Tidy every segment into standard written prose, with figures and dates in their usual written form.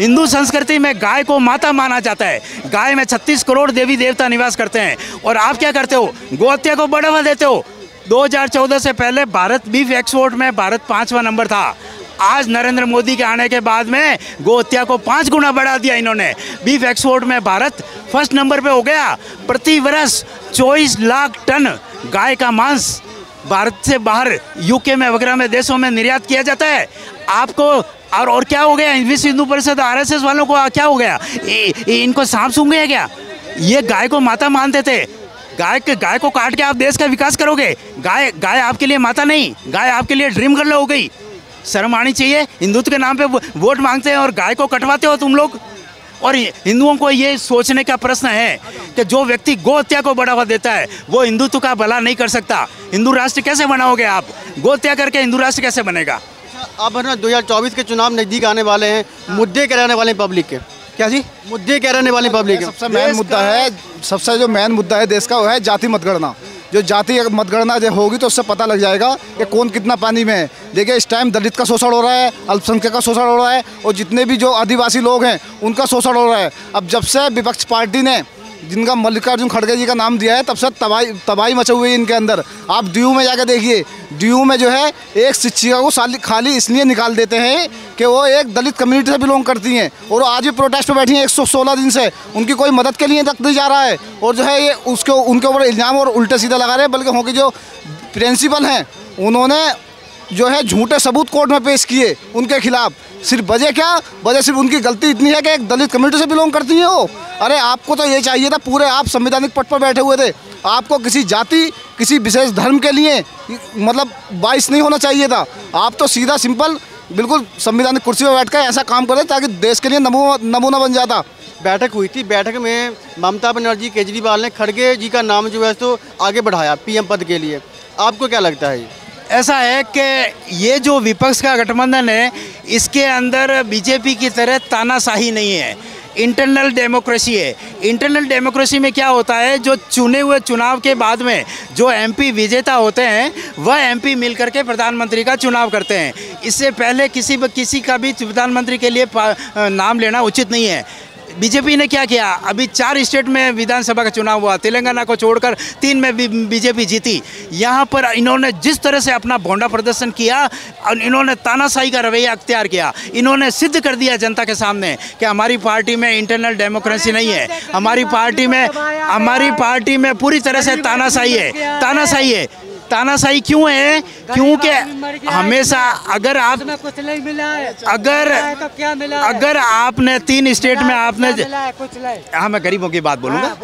हिंदू संस्कृति में गाय को माता माना जाता है। गाय में 36 करोड़ देवी देवता निवास करते हैं और आप क्या करते हो? गोहत्या को बढ़ावा देते हो। 2014 से पहले भारत बीफ एक्सपोर्ट में भारत 5वां नंबर था। आज नरेंद्र मोदी के आने के बाद में गोहत्या को 5 गुना बढ़ा दिया इन्होंने। बीफ एक्सपोर्ट में भारत फर्स्ट नंबर पे हो गया। प्रति वर्ष 24 लाख टन गाय का मांस भारत से बाहर यूके में वगैरह में देशों में निर्यात किया जाता है। आपको और क्या हो गया? विश्व हिंदू परिषद आरएसएस वालों को क्या हो गया? इनको सांप सूंघ गया क्या? ये गाय को माता मानते थे। गाय को काट के आप देश का विकास करोगे? गाय आपके लिए माता नहीं, गाय आपके लिए ड्रीम गर्ल हो गई। शर्म आनी चाहिए। हिंदुत्व के नाम पे वोट मांगते हैं और गाय को कटवाते हो तुम लोग। और हिंदुओं को ये सोचने का प्रश्न है कि जो व्यक्ति गौ हत्या को बढ़ावा देता है वो हिंदुत्व का भला नहीं कर सकता। हिंदू राष्ट्र कैसे बनाओगे आप? गौ हत्या करके हिंदू राष्ट्र कैसे बनेगा? अब है ना 2024 के चुनाव नज़दीक आने वाले हैं, मुद्दे क्या रहने वाले पब्लिक के? क्या जी मुद्दे क्या रहने वाले पब्लिक के? सबसे मेन मुद्दा है, सबसे जो मेन मुद्दा है देश का वो है जाति मतगणना। जो जाति मतगणना जो होगी तो उससे पता लग जाएगा कि कौन कितना पानी में है। देखिए इस टाइम दलित का शोषण हो रहा है, अल्पसंख्यक का शोषण हो रहा है और जितने भी जो आदिवासी लोग हैं उनका शोषण हो रहा है। अब जब से विपक्ष पार्टी ने जिनका मल्लिकार्जुन खड़गे जी का नाम दिया है तब से तबाही मचे हुई है इनके अंदर। आप डीयू में जाकर देखिए, डीयू में जो है एक शिक्षिका को खाली इसलिए निकाल देते हैं कि वो एक दलित कम्युनिटी से बिलोंग करती हैं और आज भी प्रोटेस्ट पे बैठी हैं 116 दिन से। उनकी कोई मदद के लिए तक नहीं जा रहा है और जो है ये उनके ऊपर इल्ज़ाम और उल्टे सीधा लगा रहे हैं। बल्कि उनके जो प्रिंसिपल हैं उन्होंने जो है झूठे सबूत कोर्ट में पेश किए उनके खिलाफ। सिर्फ वजह सिर्फ उनकी गलती इतनी है कि एक दलित कम्युनिटी से बिलोंग करती है वो। अरे आपको तो ये चाहिए था, पूरे आप संवैधानिक पद पर बैठे हुए थे, आपको किसी जाति किसी विशेष धर्म के लिए मतलब बाइस नहीं होना चाहिए था। आप तो सीधा सिंपल बिल्कुल संवैधानिक कुर्सी पर बैठकर ऐसा काम करें ताकि देश के लिए नमूना बन जाता। बैठक हुई थी, बैठक में ममता बनर्जी केजरीवाल ने खड़गे जी का नाम जो है तो आगे बढ़ाया पीएम पद के लिए। आपको क्या लगता है? ऐसा है कि ये जो विपक्ष का गठबंधन है इसके अंदर बीजेपी की तरह तानाशाही नहीं है, इंटरनल डेमोक्रेसी है। इंटरनल डेमोक्रेसी में क्या होता है, जो चुने हुए चुनाव के बाद में जो एमपी विजेता होते हैं वह एमपी मिलकर के प्रधानमंत्री का चुनाव करते हैं। इससे पहले किसी का भी प्रधानमंत्री के लिए नाम लेना उचित नहीं है। बीजेपी ने क्या किया? अभी 4 स्टेट में विधानसभा का चुनाव हुआ, तेलंगाना को छोड़कर 3 में बीजेपी जीती। यहाँ पर इन्होंने जिस तरह से अपना भोंडा प्रदर्शन किया, इन्होंने तानाशाही का रवैया अख्तियार किया। इन्होंने सिद्ध कर दिया जनता के सामने कि हमारी पार्टी में इंटरनल डेमोक्रेसी नहीं है, हमारी पार्टी में पूरी तरह से तानाशाही है। तानाशाही क्यों है? क्योंकि हमेशा अगर आपने 3 स्टेट में आपने, हाँ मैं गरीबों की बात बोलूँगा,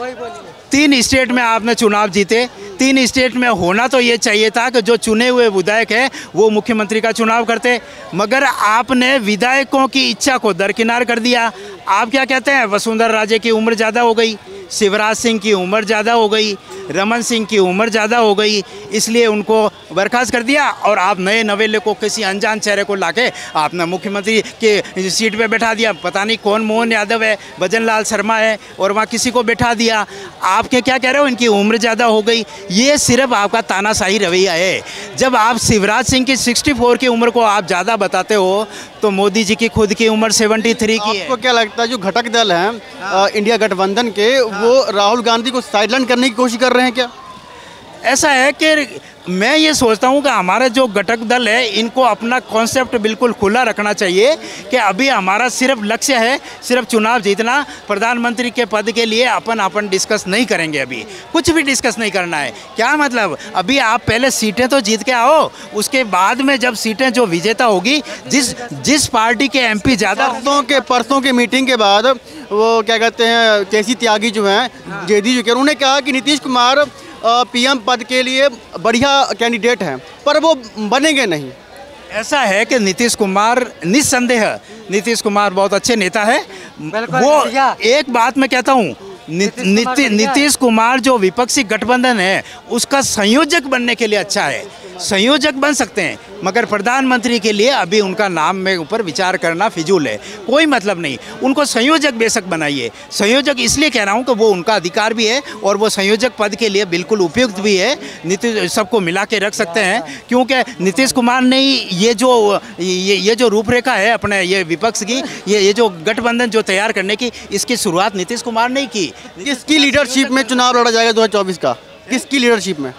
3 स्टेट में आपने चुनाव जीते, 3 स्टेट में होना तो ये चाहिए था कि जो चुने हुए विधायक है वो मुख्यमंत्री का चुनाव करते, मगर आपने विधायकों की इच्छा को दरकिनार कर दिया। आप क्या कहते हैं? वसुंधरा राजे की उम्र ज़्यादा हो गई, शिवराज सिंह की उम्र ज़्यादा हो गई, रमन सिंह की उम्र ज़्यादा हो गई, इसलिए उनको बर्खास्त कर दिया और आप नए नवेले को किसी अनजान चेहरे को लाके आपने मुख्यमंत्री के सीट पे बैठा दिया। पता नहीं कौन मोहन यादव है, भजन लाल शर्मा है, और वहाँ किसी को बैठा दिया। आपके क्या कह रहे हो? इनकी उम्र ज़्यादा हो गई। ये सिर्फ आपका तानाशाही रवैया है। जब आप शिवराज सिंह की 64 की उम्र को आप ज़्यादा बताते हो तो मोदी जी की खुद की उम्र 73 की है। आपको क्या लगता है जो घटक दल हैं इंडिया गठबंधन के, वो राहुल गांधी को साइडलाइन करने की कोशिश कर रहे हैं क्या? ऐसा है कि मैं ये सोचता हूँ कि हमारे जो घटक दल है इनको अपना कॉन्सेप्ट बिल्कुल खुला रखना चाहिए कि अभी हमारा सिर्फ लक्ष्य है सिर्फ चुनाव जीतना। प्रधानमंत्री के पद के लिए अपन डिस्कस नहीं करेंगे, अभी कुछ भी डिस्कस नहीं करना है। क्या मतलब? अभी आप पहले सीटें तो जीत के आओ, उसके बाद में जब सीटें जो विजेता होगी, जिस पार्टी के एमपी ज़्यादा। परसों के मीटिंग के बाद वो क्या कहते हैं केसी त्यागी जो हैं जेडी जो उन्होंने कहा कि नीतीश कुमार पीएम पद के लिए बढ़िया कैंडिडेट हैं, पर वो बनेंगे नहीं। ऐसा है कि नीतीश कुमार निस्संदेह नीतीश कुमार बहुत अच्छे नेता है। वो एक बात मैं कहता हूँ, नीतीश कुमार जो विपक्षी गठबंधन है उसका संयोजक बनने के लिए अच्छा है, संयोजक बन सकते हैं। मगर प्रधानमंत्री के लिए अभी उनका नाम में ऊपर विचार करना फिजूल है, कोई मतलब नहीं। उनको संयोजक बेशक बनाइए, संयोजक इसलिए कह रहा हूँ कि वो उनका अधिकार भी है और वो संयोजक पद के लिए बिल्कुल उपयुक्त भी है। नीतीश सबको मिला के रख सकते हैं, क्योंकि नीतीश कुमार ने ये जो रूपरेखा है अपने ये विपक्ष की, ये जो गठबंधन जो तैयार करने की, इसकी शुरुआत नीतीश कुमार ने की। किसकी लीडरशिप में चुनाव लड़ा जाएगा 2024 का? किसकी लीडरशिप में?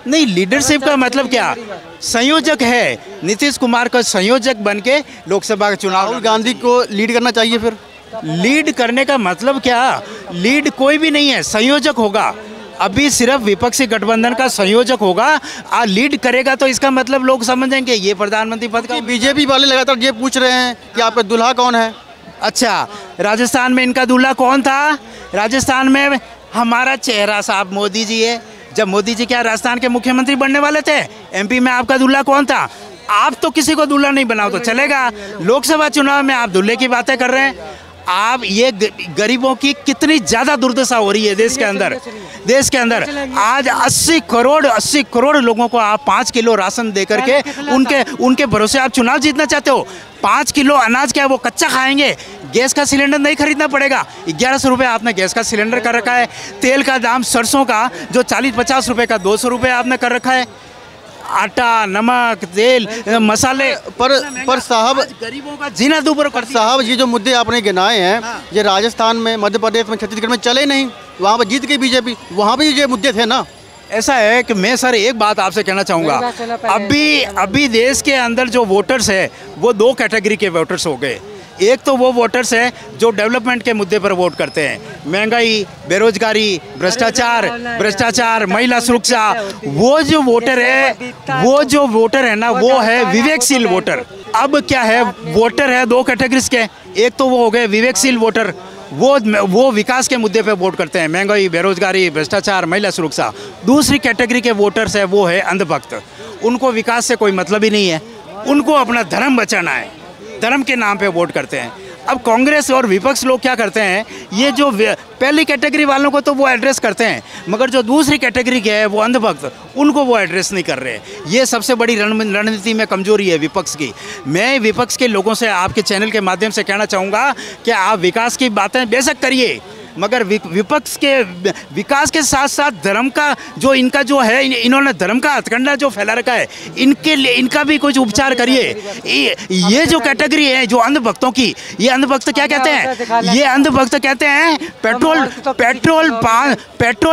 नहीं, लीडरशिप का मतलब क्या? संयोजक है, नीतीश कुमार का संयोजक बन के लोकसभा का चुनाव। राहुल गांधी को लीड करना चाहिए। फिर लीड करने का मतलब क्या? लीड कोई भी नहीं है, संयोजक होगा। अभी सिर्फ विपक्षी गठबंधन का संयोजक होगा, लीड करेगा तो इसका मतलब लोग समझेंगे ये प्रधानमंत्री पद का। बीजेपी वाले लगातार ये पूछ रहे हैं कि आपका दूल्हा कौन है? अच्छा, राजस्थान में इनका दूल्हा कौन था? राजस्थान में हमारा चेहरा साहब मोदी जी है। जब मोदी जी क्या राजस्थान के मुख्यमंत्री बनने वाले थे, एमपी में आपका दूल्हा कौन था? आप तो किसी को दूल्हा नहीं बनाओ तो चलेगा, लोकसभा चुनाव में आप दूल्हे की बातें कर रहे हैं। आप ये गरीबों की कितनी ज़्यादा दुर्दशा हो रही है देश के अंदर। आज 80 करोड़ लोगों को आप 5 किलो राशन दे करके उनके भरोसे आप चुनाव जीतना चाहते हो। 5 किलो अनाज क्या वो कच्चा खाएंगे? गैस का सिलेंडर नहीं खरीदना पड़ेगा। 1100 रुपये आपने गैस का सिलेंडर कर रखा है। तेल का दाम सरसों का जो 40-50 रुपये का 200 रुपये आपने कर रखा है। आटा, नमक, तेल, मसाले पर साहब गरीबों का जीना दूभर कर। साहब ये जो मुद्दे आपने गिनाए हैं, ये राजस्थान में, मध्य प्रदेश में, छत्तीसगढ़ में चले नहीं। वहाँ पर जीत गई बीजेपी, वहाँ भी ये मुद्दे थे ना। ऐसा है कि मैं सर एक बात आपसे कहना चाहूँगा, अभी देश के अंदर जो वोटर्स है वो 2 कैटेगरी के वोटर्स हो गए। एक तो वो वोटर्स हैं जो डेवलपमेंट के मुद्दे पर वोट करते हैं, महंगाई, बेरोजगारी, भ्रष्टाचार, महिला सुरक्षा। वो जो वोटर है ना, वो है विवेकशील वोटर। अब क्या है, वोटर है 2 कैटेगरीज के। एक तो वो हो गए विवेकशील वोटर, वो विकास के मुद्दे पे वोट करते हैं, महंगाई, बेरोजगारी, भ्रष्टाचार, महिला सुरक्षा। दूसरी कैटेगरी के वोटर्स है वो है अंधभक्त। उनको विकास से कोई मतलब ही नहीं है, उनको अपना धर्म बचाना है, धर्म के नाम पे वोट करते हैं। अब कांग्रेस और विपक्ष लोग क्या करते हैं, ये जो पहली कैटेगरी वालों को तो वो एड्रेस करते हैं, मगर जो दूसरी कैटेगरी के है वो अंधभक्त, उनको वो एड्रेस नहीं कर रहे। ये सबसे बड़ी रणनीति में कमजोरी है विपक्ष की। मैं विपक्ष के लोगों से आपके चैनल के माध्यम से कहना चाहूँगा कि आप विकास की बातें बेशक करिए, मगर विपक्ष के विकास के साथ साथ धर्म का जो इनका जो है, इन्होंने धर्म का हथकंडा जो फैला रखा है, इनके लिए इनका भी कुछ उपचार करिए। ये जो कैटेगरी है जो अंधभक्तों की, ये अंधभक्त क्या कहते हैं? ये अंधभक्त कहते हैं पेट्रोल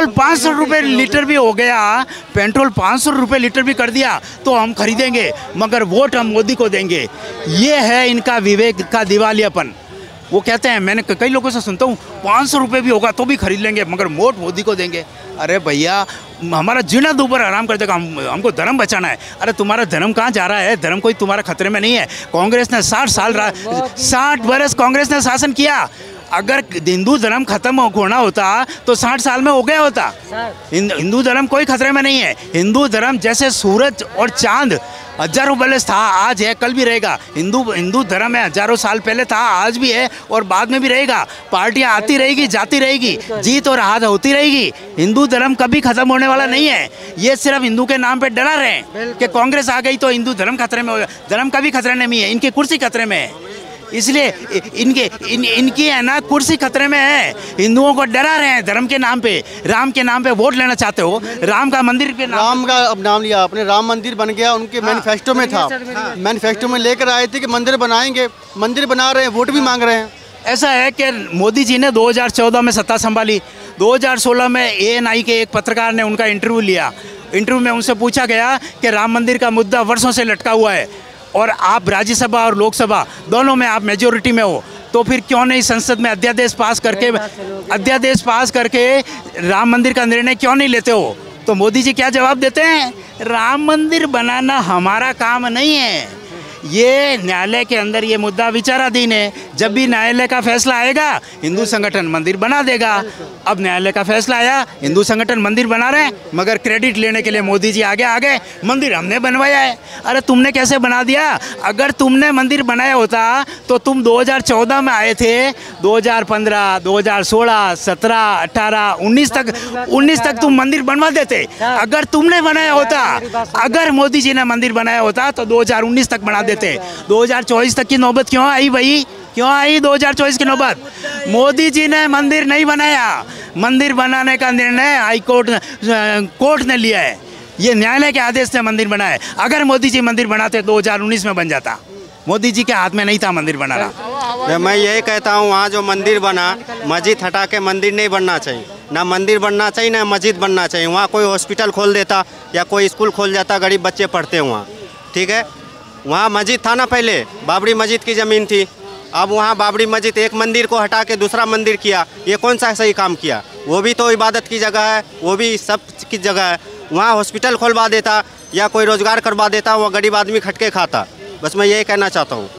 500 रुपये लीटर भी हो गया, पेट्रोल 500 रुपये लीटर भी कर दिया तो हम खरीदेंगे, मगर वोट हम मोदी को देंगे। ये है इनका विवेक का दिवालियापन। वो कहते हैं, मैंने कई लोगों से सुनता हूँ 500 रुपये भी होगा तो भी खरीद लेंगे, मगर वोट मोदी को देंगे। अरे भैया, हमारा जीना दूभर आराम कर देगा, हमको धर्म बचाना है। अरे तुम्हारा धर्म कहाँ जा रहा है? धर्म कोई तुम्हारा खतरे में नहीं है। कांग्रेस ने 60 बरस कांग्रेस ने शासन किया। अगर हिंदू धर्म खत्म होना होता तो 60 साल में हो गया होता। हिंदू धर्म कोई खतरे में नहीं है। हिंदू धर्म जैसे सूरज और चांद हजारों बरस था, आज है, कल भी रहेगा। हिंदू धर्म है, हजारों साल पहले था, आज भी है और बाद में भी रहेगा। पार्टियां आती रहेगी, जाती रहेगी, जीत और हार होती रहेगी। हिंदू धर्म कभी खत्म होने वाला नहीं है। ये सिर्फ हिंदू के नाम पे डरा रहे हैं कि कांग्रेस आ गई तो हिंदू धर्म खतरे में होगा। धर्म कभी खतरे में नहीं है, इनकी कुर्सी खतरे में है। इसलिए इनकी है ना कुर्सी खतरे में है। हिंदुओं को डरा रहे हैं धर्म के नाम पे। राम के नाम पे वोट लेना चाहते हो, राम का मंदिर पे राम का अब नाम लिया आपने, राम मंदिर बन गया, उनके मैनिफेस्टो में था। मैनिफेस्टो में लेकर आए थे कि मंदिर बनाएंगे, मंदिर बना रहे हैं, वोट भी मांग रहे हैं। ऐसा है कि मोदी जी ने 2014 में सत्ता संभाली। 2016 में ANI के एक पत्रकार ने उनका इंटरव्यू लिया। इंटरव्यू में उनसे पूछा गया कि राम मंदिर का मुद्दा वर्षों से लटका हुआ है और आप राज्यसभा और लोकसभा दोनों में आप मेजोरिटी में हो, तो फिर क्यों नहीं संसद में अध्यादेश पास करके राम मंदिर का निर्णय क्यों नहीं लेते हो? तो मोदी जी क्या जवाब देते हैं? राम मंदिर बनाना हमारा काम नहीं है, ये न्यायालय के अंदर ये मुद्दा विचाराधीन है। जब भी न्यायालय का फैसला आएगा हिंदू संगठन मंदिर बना देगा। अब न्यायालय का फैसला आया, हिंदू संगठन मंदिर बना रहे हैं, मगर क्रेडिट लेने के लिए मोदी जी आगे आ गए, मंदिर हमने बनवाया है। अरे तुमने कैसे बना दिया? अगर तुमने मंदिर बनाया होता तो तुम 2014 में आए थे, 2015, 2016, 17, 18, 19 तक तुम मंदिर बनवा देते। अगर तुमने बनाया होता, अगर मोदी जी ने मंदिर बनाया होता तो 2019 तक बना देते। 2024 तक की नौबत क्यों आई भाई? क्यों आई 2024 की नौबत? मोदी जी ने मंदिर नहीं बनाया। मंदिर बनाने का निर्णय हाई कोर्ट ने लिया है। ये न्यायालय के आदेश से मंदिर बना है। अगर मोदी जी मंदिर बनाते 2019 में बन जाता। मोदी जी के हाथ में नहीं था मंदिर बनाना। मैं यही कहता हूँ, वहाँ जो मंदिर बना, मस्जिद हटा के मंदिर नहीं बनना चाहिए। ना मंदिर बनना चाहिए ना मस्जिद बनना चाहिए। वहाँ कोई हॉस्पिटल खोल देता या कोई स्कूल खोल जाता, गरीब बच्चे पढ़ते हैं वहाँ, ठीक है। वहाँ मस्जिद था ना, पहले बाबरी मस्जिद की ज़मीन थी। अब वहाँ बाबरी मस्जिद, एक मंदिर को हटा के दूसरा मंदिर किया, ये कौन सा सही काम किया? वो भी तो इबादत की जगह है, वो भी सब की जगह है। वहाँ हॉस्पिटल खोलवा देता या कोई रोज़गार करवा देता, वहाँ गरीब आदमी खटके खाता। बस मैं यही कहना चाहता हूँ।